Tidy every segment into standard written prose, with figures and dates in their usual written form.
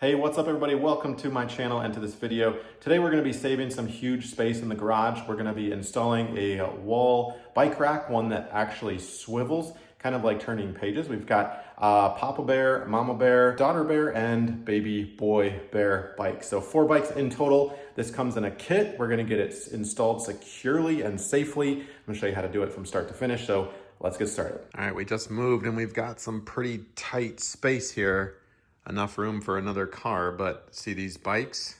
Hey, what's up everybody? Welcome to my channel and to this video. Today we're going to be saving some huge space in the garage. We're going to be installing a wall bike rack, one that actually swivels, kind of like turning pages. We've got Papa Bear, Mama Bear, Daughter Bear, and Baby Boy Bear bikes. So 4 bikes in total. This comes in a kit. We're going to get it installed securely and safely. I'm going to show you how to do it from start to finish. So let's get started. All right, we just moved and we've got some pretty tight space here. Enough room for another car, but see these bikes?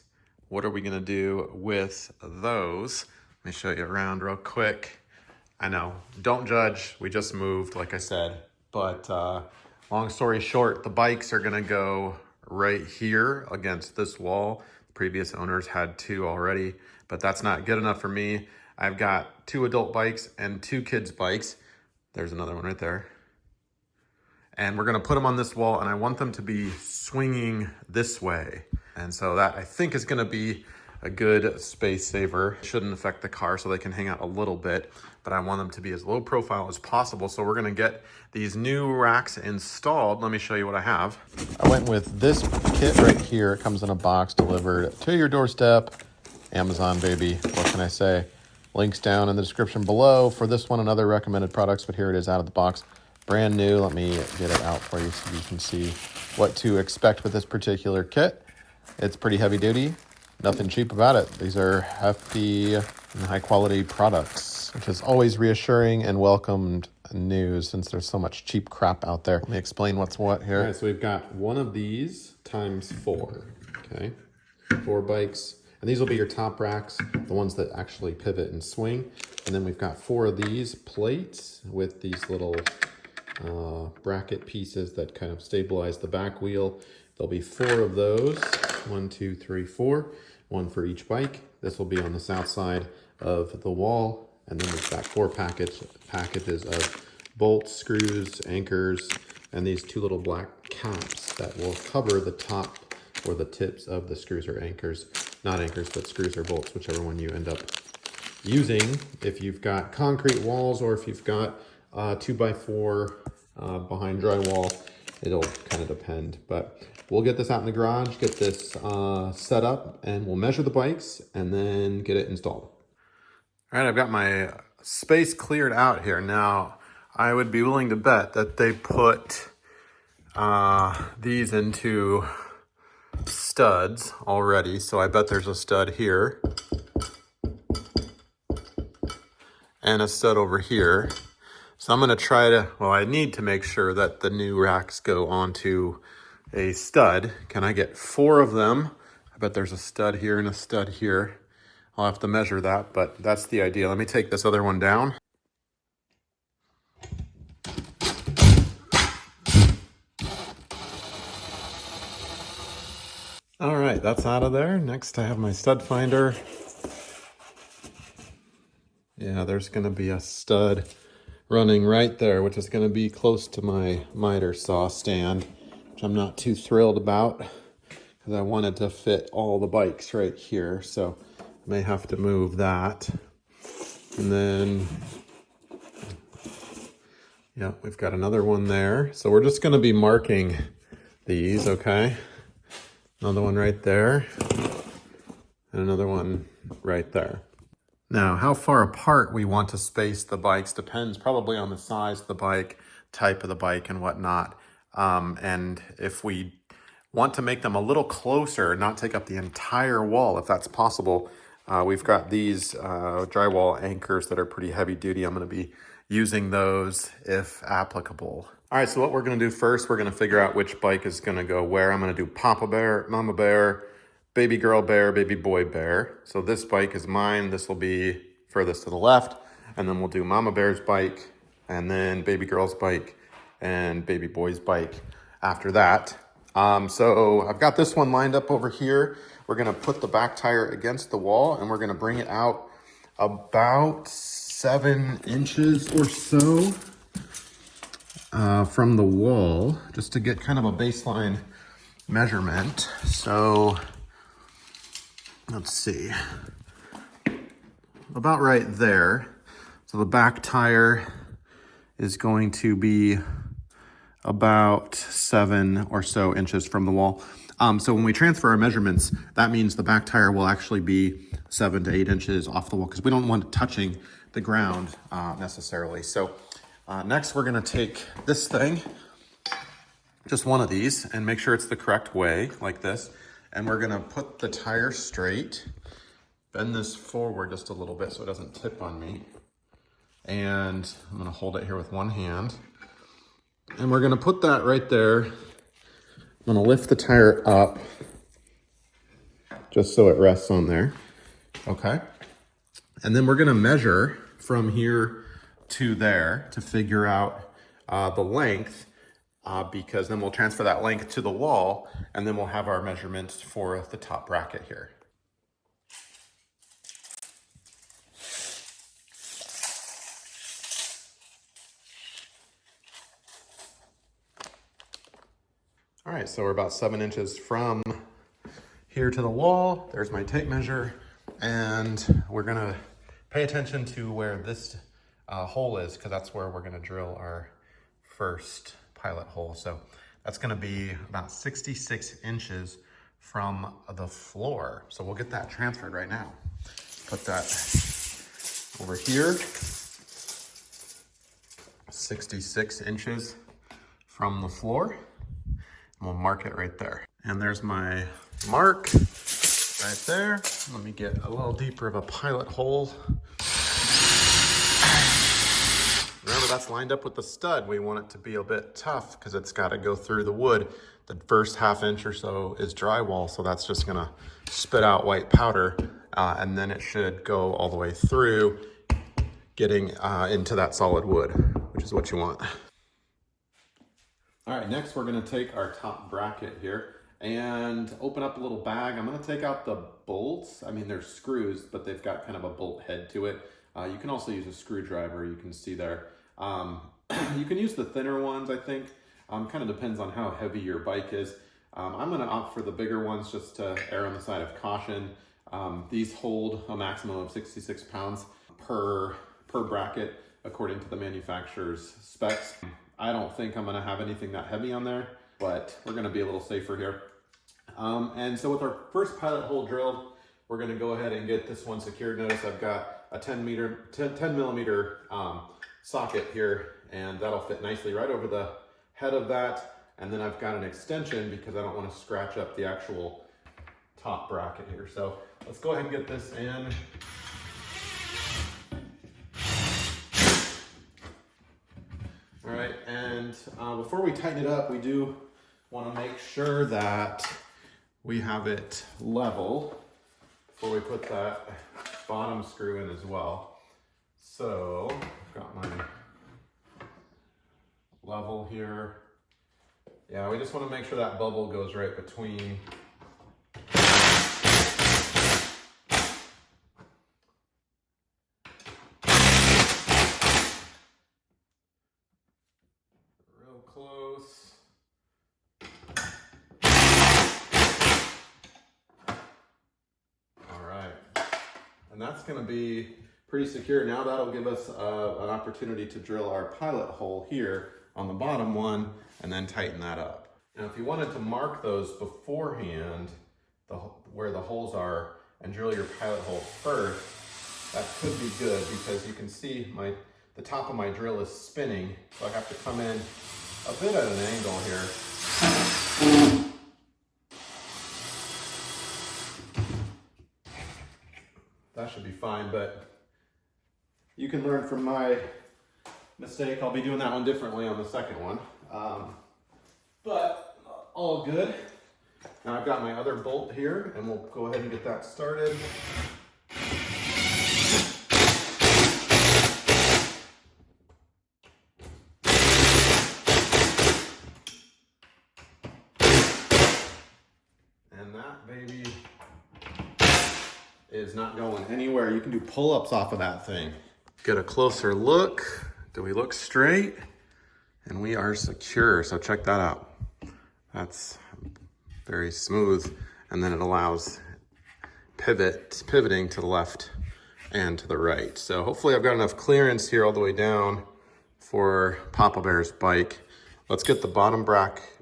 What are we gonna do with those? Let me show you around real quick. I know, don't judge, we just moved, like I said, but long story short, the bikes are gonna go right here against this wall. Previous owners had 2 already, but that's not good enough for me. I've got 2 adult bikes and 2 kids bikes. There's another one right there. And we're gonna put them on this wall, and I want them to be swinging this way. And so that I think is gonna be a good space saver. Shouldn't affect the car, so they can hang out a little bit, but I want them to be as low profile as possible. So we're gonna get these new racks installed. Let me show you what I have. I went with this kit right here. It comes in a box delivered to your doorstep. Amazon, baby, what can I say? Links down in the description below for this one and other recommended products, but here it is out of the box. Brand new. Let me get it out for you so you can see what to expect with this particular kit. It's pretty heavy duty, nothing cheap about it. These are hefty and high quality products, which is always reassuring and welcomed news since there's so much cheap crap out there. Let me explain what's what here. All right, so we've got one of these times 4, okay? 4 bikes. And these will be your top racks, the ones that actually pivot and swing. And then we've got 4 of these plates with these little bracket pieces that kind of stabilize the back wheel. There'll be 4 of those, 1, 2, 3, 4, 1 for each bike. This will be on the south side of the wall. And then we've got 4 packages of bolts, screws, anchors, and these 2 little black caps that will cover the top or the tips of the screws or anchors. Not anchors, but screws or bolts, whichever one you end up using. If you've got concrete walls or if you've got 2x4 behind drywall, it'll kind of depend, but we'll get this out in the garage, get this set up, and we'll measure the bikes and then get it installed. All right, I've got my space cleared out here. Now, I would be willing to bet that they put these into studs already, so I bet there's a stud here and a stud over here. So I'm gonna try to, well, I need to make sure that the new racks go onto a stud. Can I get 4 of them? I bet there's a stud here and a stud here. I'll have to measure that, but that's the idea. Let me take this other one down. All right, that's out of there. Next, I have my stud finder. Yeah, there's gonna be a stud running right there, which is going to be close to my miter saw stand, which I'm not too thrilled about because I wanted to fit all the bikes right here, so I may have to move that. And then, yeah, we've got another one there. So we're just going to be marking these, okay? Another one right there, and another one right there. Now, how far apart we want to space the bikes depends probably on the size of the bike, type of the bike, and whatnot. And if we want to make them a little closer, not take up the entire wall, if that's possible, we've got these drywall anchors that are pretty heavy duty. I'm going to be using those if applicable. All right, so what we're going to do first, we're going to figure out which bike is going to go where. I'm going to do Papa Bear, Mama Bear, Baby Girl Bear, Baby Boy Bear. So this bike is mine. This will be furthest to the left. And then we'll do Mama Bear's bike, and then Baby Girl's bike, and Baby Boy's bike after that. So I've got this one lined up over here. We're gonna put the back tire against the wall, and we're gonna bring it out about 7 inches or so from the wall, just to get kind of a baseline measurement. So let's see, about right there. So the back tire is going to be about 7 or so inches from the wall. So when we transfer our measurements, that means the back tire will actually be 7 to 8 inches off the wall because we don't want it touching the ground necessarily. So next we're gonna take this thing, just one of these, and make sure it's the correct way, like this. And we're gonna put the tire straight, bend this forward just a little bit so it doesn't tip on me. And I'm gonna hold it here with one hand. And we're gonna put that right there. I'm gonna lift the tire up just so it rests on there, okay? And then we're gonna measure from here to there to figure out the length because then we'll transfer that length to the wall and then we'll have our measurements for the top bracket here. All right, so we're about 7 inches from here to the wall. There's my tape measure. And we're gonna pay attention to where this hole is because that's where we're gonna drill our first pilot hole. So that's gonna be about 66 inches from the floor. So we'll get that transferred right now. Put that over here. 66 inches from the floor. We'll mark it right there. And there's my mark right there. Let me get a little deeper of a pilot hole. Remember, that's lined up with the stud. We want it to be a bit tough because it's got to go through the wood. The first ½ inch or so is drywall, so that's just gonna spit out white powder, and then it should go all the way through, getting into that solid wood, which is what you want. All right, next we're gonna take our top bracket here and open up a little bag. I'm gonna take out the bolts. I mean, they're screws, but they've got kind of a bolt head to it. You can also use a screwdriver, you can see there. You can use the thinner ones, I think. Kind of depends on how heavy your bike is. I'm gonna opt for the bigger ones just to err on the side of caution. These hold a maximum of 66 pounds per bracket, according to the manufacturer's specs. I don't think I'm gonna have anything that heavy on there, but we're gonna be a little safer here. And so with our first pilot hole drilled, we're gonna go ahead and get this one secured. Notice I've got a 10 millimeter socket here, and that'll fit nicely right over the head of that. And then I've got an extension because I don't wanna scratch up the actual top bracket here. So let's go ahead and get this in. All right, and before we tighten it up, we do want to make sure that we have it level before we put that bottom screw in as well. So I've got my level here. Yeah, we just want to make sure that bubble goes right between. Close. All right, and that's going to be pretty secure. Now that'll give us an opportunity to drill our pilot hole here on the bottom one and then tighten that up. Now if you wanted to mark those beforehand, where the holes are, and drill your pilot hole first, that could be good because you can see the top of my drill is spinning, so I have to come in a bit at an angle here. That should be fine, but you can learn from my mistake. I'll be doing that one differently on the second one. But all good. Now I've got my other bolt here, and we'll go ahead and get that started. And that baby is not going anywhere. You can do pull-ups off of that thing. Get a closer look. Do we look straight? And we are secure, so check that out. That's very smooth, and then it allows pivoting to the left and to the right. So hopefully I've got enough clearance here all the way down for Papa Bear's bike. Let's get the bottom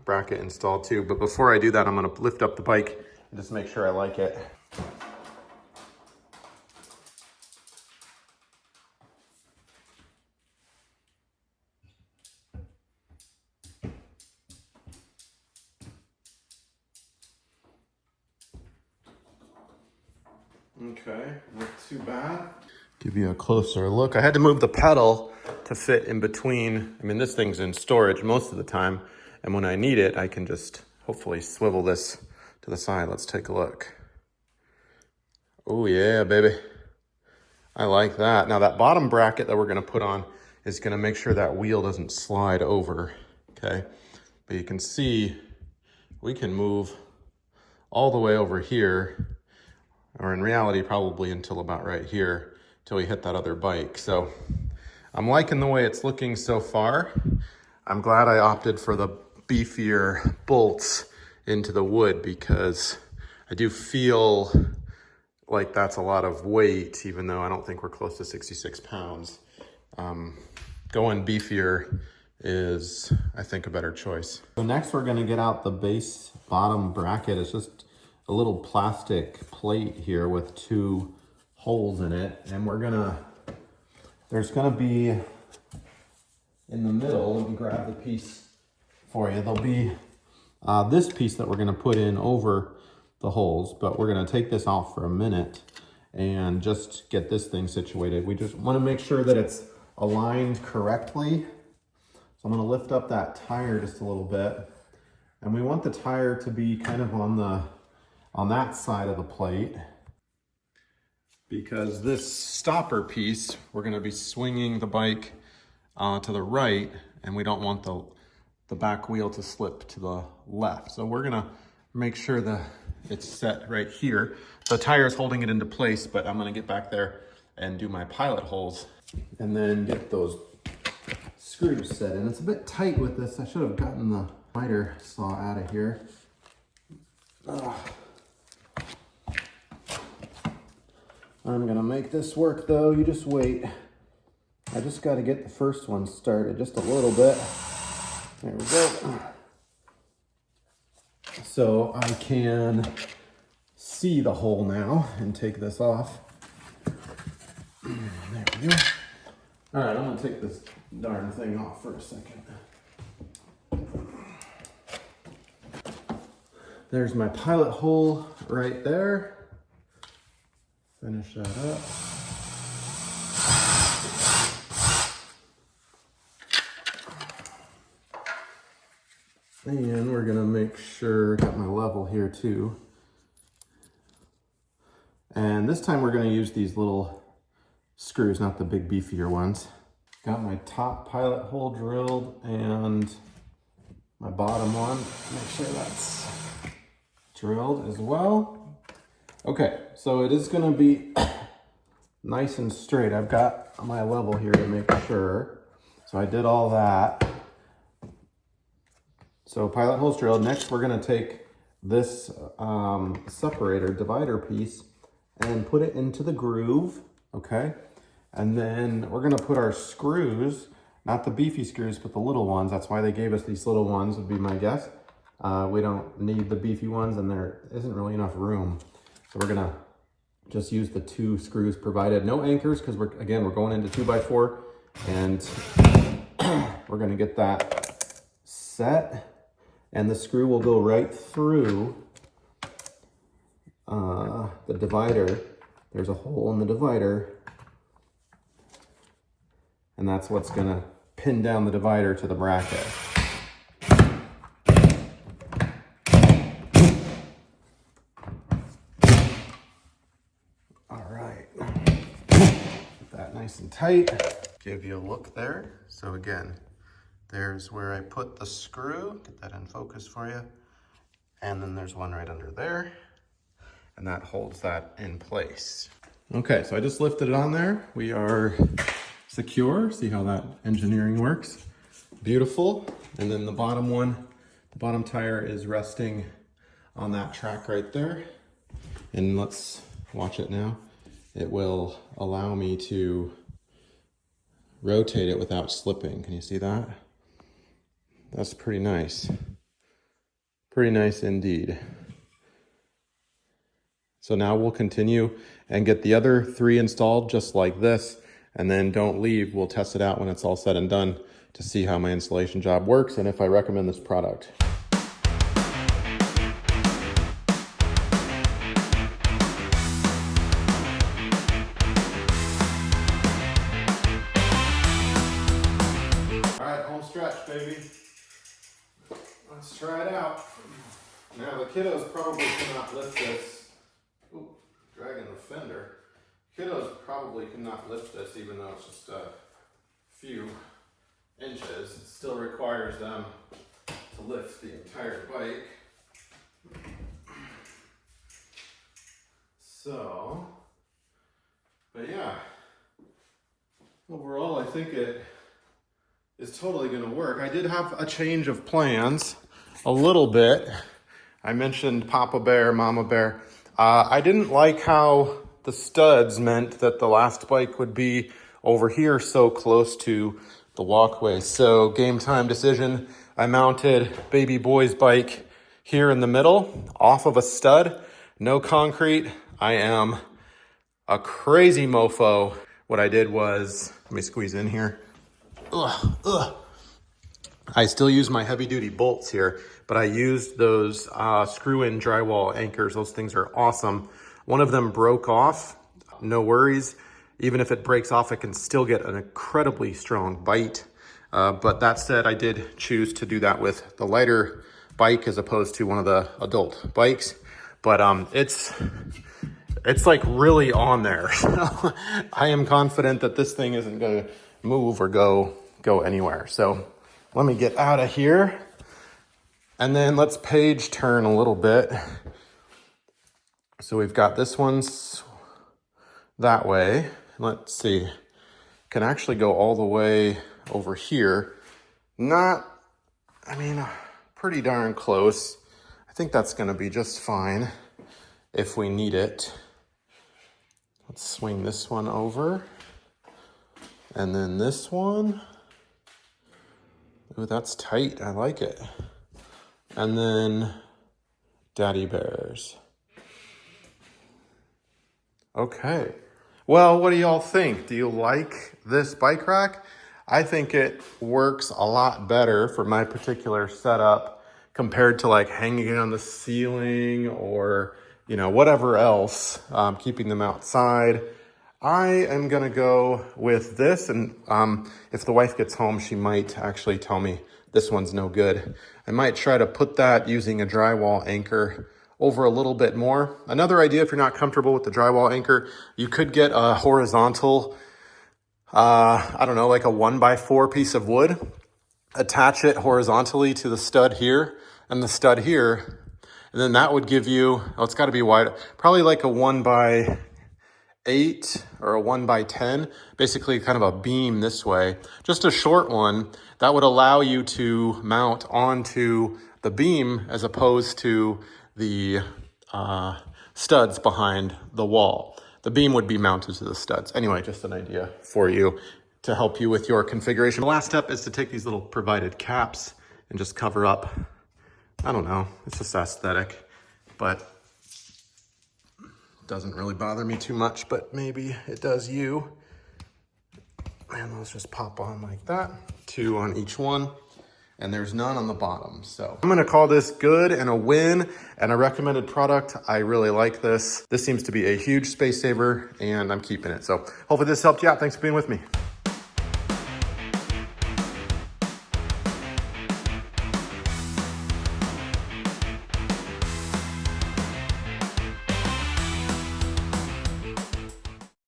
bracket installed too. But before I do that, I'm gonna lift up the bike and just make sure I like it. Okay, not too bad. Give you a closer look. I had to move the pedal to fit in between. I mean, this thing's in storage most of the time, and when I need it, I can just hopefully swivel this to the side. Let's take a look. Oh yeah, baby. I like that. Now that bottom bracket that we're gonna put on is gonna make sure that wheel doesn't slide over, okay? But you can see we can move all the way over here, or in reality, probably until about right here, till we hit that other bike. So I'm liking the way it's looking so far. I'm glad I opted for the beefier bolts into the wood because I do feel like that's a lot of weight, even though I don't think we're close to 66 pounds. Going beefier is, I think, a better choice. So next we're gonna get out the base bottom bracket. It's just a little plastic plate here with 2 holes in it. And there's gonna be in the middle, let me grab the piece for you. There'll be this piece that we're gonna put in over the holes, but we're gonna take this off for a minute and just get this thing situated. We just wanna make sure that it's aligned correctly. So I'm gonna lift up that tire just a little bit. And we want the tire to be kind of on that side of the plate, because this stopper piece, we're gonna be swinging the bike to the right, and we don't want the back wheel to slip to the left. So we're gonna make sure that it's set right here. The tire is holding it into place, but I'm gonna get back there and do my pilot holes and then get those screws set in. It's a bit tight with this. I should have gotten the miter saw out of here. I'm gonna make this work though, you just wait. I just gotta get the first one started just a little bit. There we go. So I can see the hole now and take this off. There we go. All right, I'm gonna take this darn thing off for a second. There's my pilot hole right there. Finish that up. And we're gonna make sure, got my level here too. And this time we're gonna use these little screws, not the big beefier ones. Got my top pilot hole drilled and my bottom one. Make sure that's drilled as well. Okay, so it is gonna be nice and straight. I've got my level here to make sure. So I did all that. So pilot holes drilled. Next, we're gonna take this separator, divider piece, and put it into the groove, okay? And then we're gonna put our screws, not the beefy screws, but the little ones. That's why they gave us these little ones, would be my guess. We don't need the beefy ones, and there isn't really enough room. So we're gonna just use the 2 screws provided. No anchors, because we're going into 2x4, and we're gonna get that set. And the screw will go right through the divider. There's a hole in the divider, and that's what's gonna pin down the divider to the bracket. All right, get that nice and tight. Give you a look there. So again, there's where I put the screw, get that in focus for you. And then there's one right under there, and that holds that in place. Okay, so I just lifted it on there. We are secure. See how that engineering works? Beautiful. And then the bottom one, the bottom tire is resting on that track right there. And let's watch it now. It will allow me to rotate it without slipping. Can you see that? That's pretty nice. Pretty nice indeed. So now we'll continue and get the other 3 installed just like this, and then don't leave. We'll test it out when it's all said and done to see how my installation job works and if I recommend this product. All right, home stretch, baby. Let's try it out. Now the kiddos probably cannot lift this. Ooh, dragging the fender. Kiddos probably cannot lift this even though it's just a few inches. It still requires them to lift the entire bike. So, but yeah, overall I think it is totally gonna work. I did have a change of plans a little bit. I mentioned Papa Bear, Mama Bear. I didn't like how the studs meant that the last bike would be over here so close to the walkway. So game time decision, I mounted baby boy's bike here in the middle off of a stud, no concrete. I am a crazy mofo. What I did was, let me squeeze in here. I still use my heavy duty bolts here, but I used those screw-in drywall anchors. Those things are awesome. One of them broke off, no worries. Even if it breaks off, it can still get an incredibly strong bite. But that said, I did choose to do that with the lighter bike as opposed to one of the adult bikes. But it's like really on there. So I am confident that this thing isn't gonna move or go anywhere. So let me get out of here. And then let's page turn a little bit. So we've got this one's that way. Let's see, can actually go all the way over here. Pretty darn close. I think that's gonna be just fine if we need it. Let's swing this one over. And then this one. Ooh, that's tight, I like it. And then Daddy Bears. Okay. Well, what do y'all think? Do you like this bike rack? I think it works a lot better for my particular setup compared to like hanging it on the ceiling or, whatever else, keeping them outside. I am gonna go with this, and if the wife gets home, she might actually tell me this one's no good. I might try to put that using a drywall anchor over a little bit more. Another idea, if you're not comfortable with the drywall anchor, you could get a horizontal, like a 1x4 piece of wood, attach it horizontally to the stud here and the stud here, and then that would give you, it's gotta be wide, probably like a 1x8 or a 1x10, basically kind of a beam this way, just a short one that would allow you to mount onto the beam as opposed to the studs behind the wall. The beam would be mounted to the studs. Anyway, just an idea for you to help you with your configuration. The last step is to take these little provided caps and just cover up. I don't know, it's just aesthetic, but doesn't really bother me too much, but maybe it does you. And those just pop on like that, 2 on each one, and there's none on the bottom. So I'm gonna call this good and a win and a recommended product. I really like this. This seems to be a huge space saver and I'm keeping it. So hopefully this helped you out. Thanks for being with me.